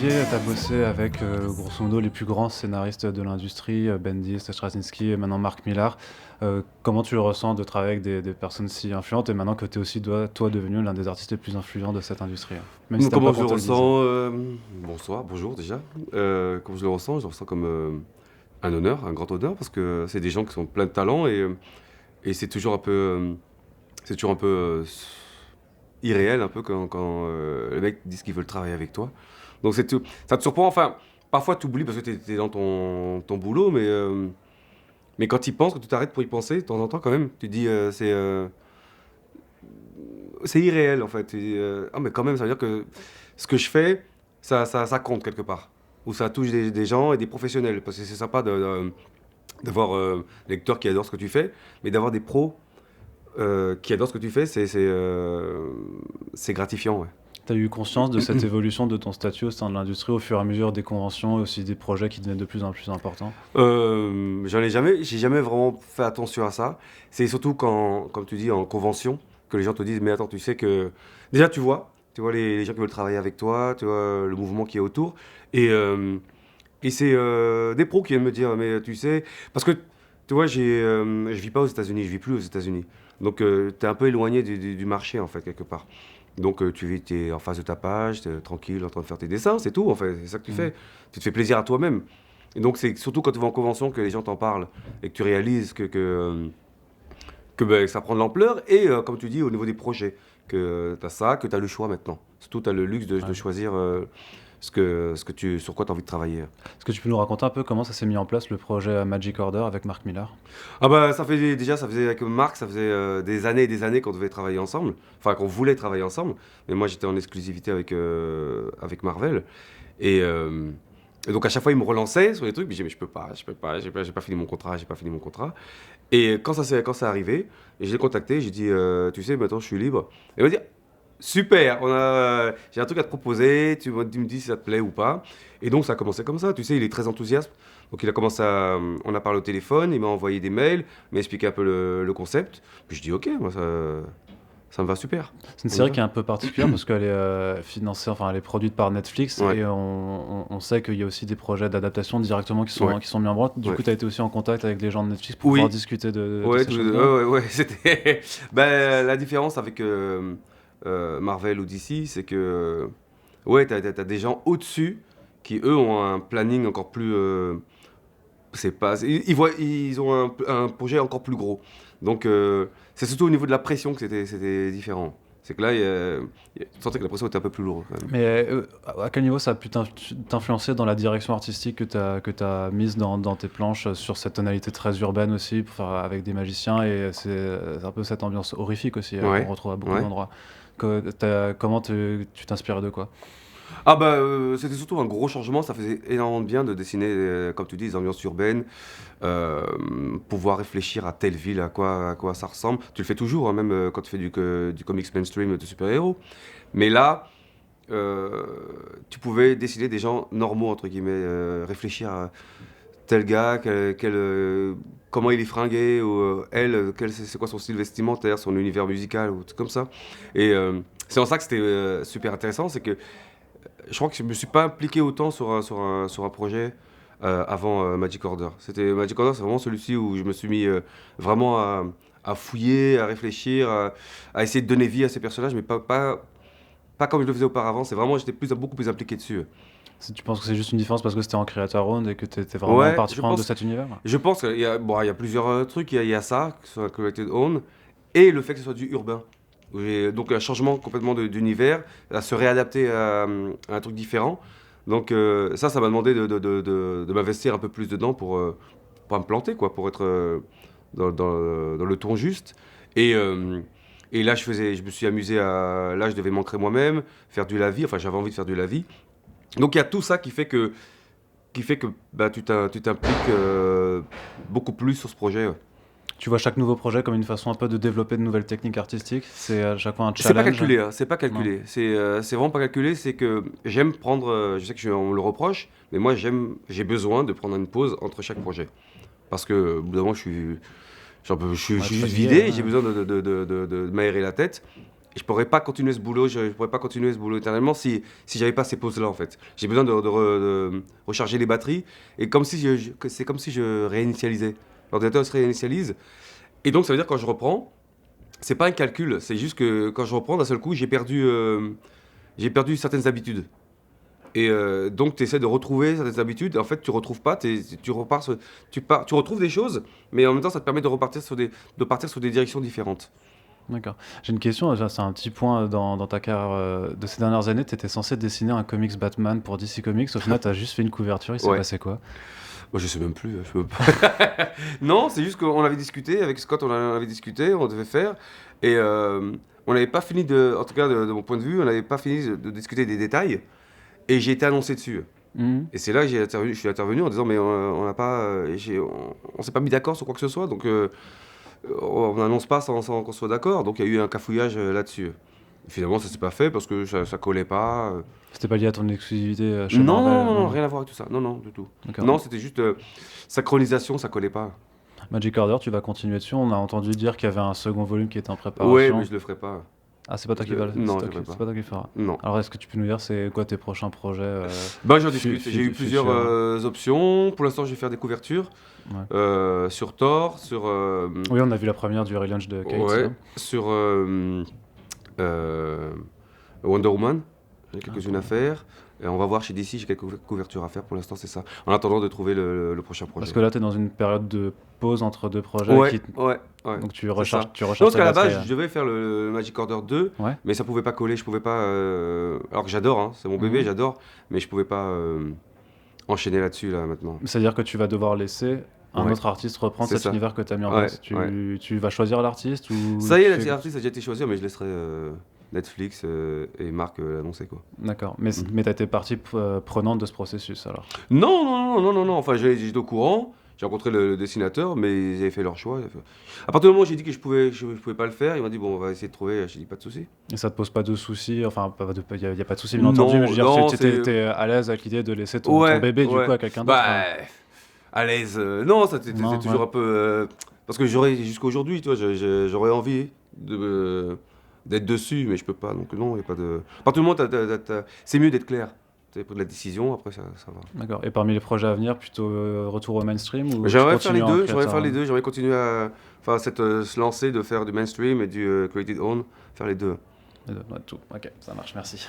Olivier, tu as bossé avec, grosso modo, les plus grands scénaristes de l'industrie, Bendis, Straczynski et maintenant Mark Millar. Comment tu le ressens de travailler avec des personnes si influentes et maintenant que tu es aussi, toi, devenu l'un des artistes les plus influents de cette industrie, hein? Même si Donc, tu pas comment je qu'on le te le dise. ressens bonsoir, bonjour déjà. Comment je le ressens comme un honneur, un grand honneur, parce que c'est des gens qui sont pleins de talent et c'est toujours un peu irréel, un peu quand les mecs disent qu'ils veulent travailler avec toi. Donc ça te surprend, enfin, parfois tu oublies parce que tu es dans ton boulot, mais quand tu y penses, quand tu t'arrêtes pour y penser, de temps en temps quand même, tu te dis c'est irréel en fait. Ah mais quand même, ça veut dire que ce que je fais, ça compte quelque part. Ou ça touche des gens et des professionnels. Parce que c'est sympa d'avoir des lecteurs qui adorent ce que tu fais, mais d'avoir des pros qui adorent ce que tu fais, c'est gratifiant. Ouais. Tu as eu conscience de cette évolution de ton statut au sein de l'industrie au fur et à mesure des conventions et aussi des projets qui devenaient de plus en plus importants? J'ai jamais vraiment fait attention à ça. C'est surtout quand, comme tu dis, en convention, que les gens te disent, mais attends, tu sais que... Déjà, tu vois les gens qui veulent travailler avec toi, tu vois le mouvement qui est autour. Et, euh, et c'est des pros qui viennent me dire, mais tu sais... Parce que, tu vois, je vis pas aux États-Unis, je vis plus aux États-Unis. Donc, tu es un peu éloigné du marché, en fait, quelque part. Donc, tu es en face de ta page, tu es tranquille, en train de faire tes dessins, c'est tout, en fait. C'est ça que tu Mmh. fais. Tu te fais plaisir à toi-même. Et donc, c'est surtout quand tu vas en convention que les gens t'en parlent et que tu réalises que ben, ça prend de l'ampleur. Et comme tu dis, au niveau des projets, que tu as ça, que tu as le choix maintenant. Surtout, tu as le luxe de Ouais. choisir sur quoi tu as envie de travailler. Est-ce que tu peux nous raconter un peu comment ça s'est mis en place le projet, Magic Order avec Mark Millar? Ah bah, ça faisait avec Marc, ça faisait des années et des années qu'on devait travailler ensemble. Enfin, qu'on voulait travailler ensemble. Mais moi, j'étais en exclusivité avec Marvel. Et, euh, et donc, à chaque fois, il me relançait sur les trucs. Mais je disais, mais je peux pas, j'ai pas fini mon contrat, j'ai pas fini mon contrat. Et quand c'est arrivé, et je l'ai contacté, j'ai dit, tu sais, maintenant je suis libre. Et il m'a dit, super, j'ai un truc à te proposer, tu me dis si ça te plaît ou pas. Et donc ça a commencé comme ça, tu sais, il est très enthousiaste. Donc il a commencé on a parlé au téléphone, il m'a envoyé des mails, il m'a expliqué un peu le concept. Puis je dis, ok, moi ça me va super. C'est une On y série va. qui est un peu particulière parce qu'elle est financée, enfin elle est produite par Netflix Ouais, et on sait qu'il y a aussi des projets d'adaptation directement ouais, qui sont mis en branle. Du ouais. coup, tu as été aussi en contact avec les gens de Netflix pour pouvoir Oui, discuter de ouais, ces choses-là. ouais, ouais, ouais, c'était... Ben, la différence avec Marvel ou DC, c'est que, ouais, t'as des gens au-dessus qui, eux, ont un planning encore plus... c'est pas... ils ont un projet encore plus gros. Donc, c'est surtout au niveau de la pression que c'était différent. C'est que là, tu sentais que la pression était un peu plus lourde, quand même. Mais à quel niveau ça a pu t'influencer dans la direction artistique que tu mise dans tes planches sur cette tonalité très urbaine aussi, pour faire avec des magiciens et c'est un peu cette ambiance horrifique aussi qu'on Ouais, retrouve à beaucoup ouais. d'endroits. Comment tu t'inspirais de quoi? Ah bah, c'était surtout un gros changement, ça faisait énormément de bien de dessiner, comme tu dis, des ambiances urbaines, euh, pouvoir réfléchir à telle ville, à quoi ça ressemble. Tu le fais toujours, hein, même quand tu fais du comics mainstream de super-héros. Mais là, euh, tu pouvais dessiner des gens normaux, entre guillemets, réfléchir à tel gars, comment il est fringué, ou elle, c'est quoi son style vestimentaire, son univers musical, ou tout comme ça. Et c'est en ça que c'était super intéressant, c'est que je crois que je me suis pas impliqué autant sur un projet avant Magic Order. Magic Order, c'est vraiment celui-ci où je me suis mis vraiment à fouiller, à réfléchir, à essayer de donner vie à ces personnages, mais pas comme je le faisais auparavant. C'est vraiment, beaucoup plus impliqué dessus. Tu penses que c'est juste une différence parce que c'était en creator owned et que tu étais vraiment Ouais, partie prenante de cet univers? je pense qu'il y a, bon, il y a plusieurs trucs. Il y a ça, que ce soit Collected Own, et le fait que ce soit du urbain. Donc un changement complètement d'univers, à se réadapter à un truc différent. Donc ça m'a demandé de m'investir un peu plus dedans pour pas me planter, quoi, pour être dans le ton juste. Et, euh, et là, je me suis amusé à... Là, je devais m'ancrer moi-même, faire du lavis, enfin j'avais envie de faire du lavis. Donc il y a tout ça qui fait que bah, tu t'impliques beaucoup plus sur ce projet. Ouais. Tu vois chaque nouveau projet comme une façon un peu de développer de nouvelles techniques artistiques? C'est à chaque fois un C'est pas challenge? calculé, hein, c'est pas Non. calculé. C'est vraiment pas calculé, c'est que j'aime prendre, je sais on me le reproche, mais moi j'ai besoin de prendre une pause entre chaque projet. Parce que au bout d'un moment, je Ouais, suis tu juste fatiguais, vidé, j'ai hein. besoin de m'aérer la tête. Et je pourrais pas continuer ce boulot, je pourrais pas continuer ce boulot éternellement si j'avais pas ces pauses-là en fait. J'ai besoin de recharger les batteries et comme si que c'est comme si je réinitialisais. L'ordinateur se réinitialise et donc ça veut dire que quand je reprends, c'est pas un calcul, c'est juste que quand je reprends d'un seul coup, j'ai perdu certaines habitudes. Et donc tu essaies de retrouver certaines habitudes et en fait tu retrouves pas, tu repars tu retrouves des choses mais en même temps ça te permet de repartir de partir sur des directions différentes. D'accord. J'ai une question, déjà, c'est un petit point dans ta carrière de ces dernières années. Tu étais censé dessiner un comics Batman pour DC Comics. Au final, tu as juste fait une couverture. Il s'est Ouais. passé quoi? Moi, je sais même plus. Je peux pas. Non, c'est juste qu'on avait discuté avec Scott, on en avait discuté, on devait faire, et on n'avait pas fini en tout cas de mon point de vue, on n'avait pas fini de discuter des détails, et j'ai été annoncé dessus. Mhm. Et c'est là que je suis intervenu en disant mais on n'a pas, on s'est pas mis d'accord sur quoi que ce soit, donc on n'annonce pas sans qu'on soit d'accord, donc il y a eu un cafouillage là-dessus. Finalement, ça s'est pas fait parce que ça collait pas. C'était pas lié à ton exclusivité chez Non, Marvel? non, non, Non, non, non. rien à voir avec tout ça. Non, non, du tout. D'accord. Non, c'était juste synchronisation, ça collait pas. Magic Order, tu vas continuer dessus. On a entendu dire qu'il y avait un second volume qui était en Ouais, mais préparation. je le ferai pas. Ah, c'est pas toi qui va, Non, c'est je le ferai c'est pas. pas toi qui le fera. Non. Alors, est-ce que tu peux nous dire c'est quoi tes prochains projets Bah, j'en discute. J'ai eu plusieurs futurs? options. Pour l'instant, je vais faire des couvertures Ouais. sur Thor, sur Oui, on a vu la première du relaunch de Kate. ouais, Là. sur euh, Wonder Woman. J'ai quelques-unes à faire. Et on va voir chez DC, j'ai quelques couvertures à faire. Pour l'instant, c'est ça. En attendant de trouver le prochain projet. Parce que là, tu es dans une période de pause entre deux projets. Ouais, ouais, ouais. Donc tu C'est recharges, ça. tu Non, recharges parce ta qu'à la batterie. base, je devais faire le Magic Order 2, Ouais. mais ça pouvait pas coller, je pouvais pas. Alors que j'adore, hein, c'est mon bébé, Mhm. j'adore, mais je pouvais pas enchaîner là-dessus, là, maintenant. C'est-à-dire que tu vas devoir laisser un Ouais, autre artiste reprendre c'est cet ça. univers que tu as mis en Ouais, place. ouais. Tu vas choisir l'artiste ou Ça y tu est, fais... l'artiste a déjà été choisi, mais je laisserai Netflix et Marc l'annoncer, quoi. D'accord. Mais, Mhm. mais tu as été partie prenante de ce processus alors. Non, non, non, non, non, non, enfin, j'étais au courant, j'ai rencontré le dessinateur, mais ils avaient fait leur choix. À partir du moment où j'ai dit que je pouvais pas le faire, il m'a dit, bon, on va essayer de trouver, j'ai dit, pas de souci. Et ça te pose pas de soucis, enfin, il n'y a pas de soucis bien entendu, mais je veux dire, Non, tu c'est. étais à l'aise avec l'idée de laisser ton Ouais, bébé du ouais. coup à quelqu'un d'autre. Bah, à l'aise. Non, ça c'était Non, toujours ouais. un peu. Parce que j'aurais, jusqu'à aujourd'hui, tu vois, j'aurais envie d'être dessus, mais je peux pas. Donc, non, il n'y a pas de. À partir du moment où c'est mieux d'être clair. Tu as pris de la décision, après ça va. D'accord. Et parmi les projets à venir, plutôt retour au mainstream ou tu J'aimerais faire les continues en deux, créateur? j'aimerais continuer à. Enfin, se lancer, de faire du mainstream et du created own, faire les deux. Ouais, tout. Ok, ça marche, merci.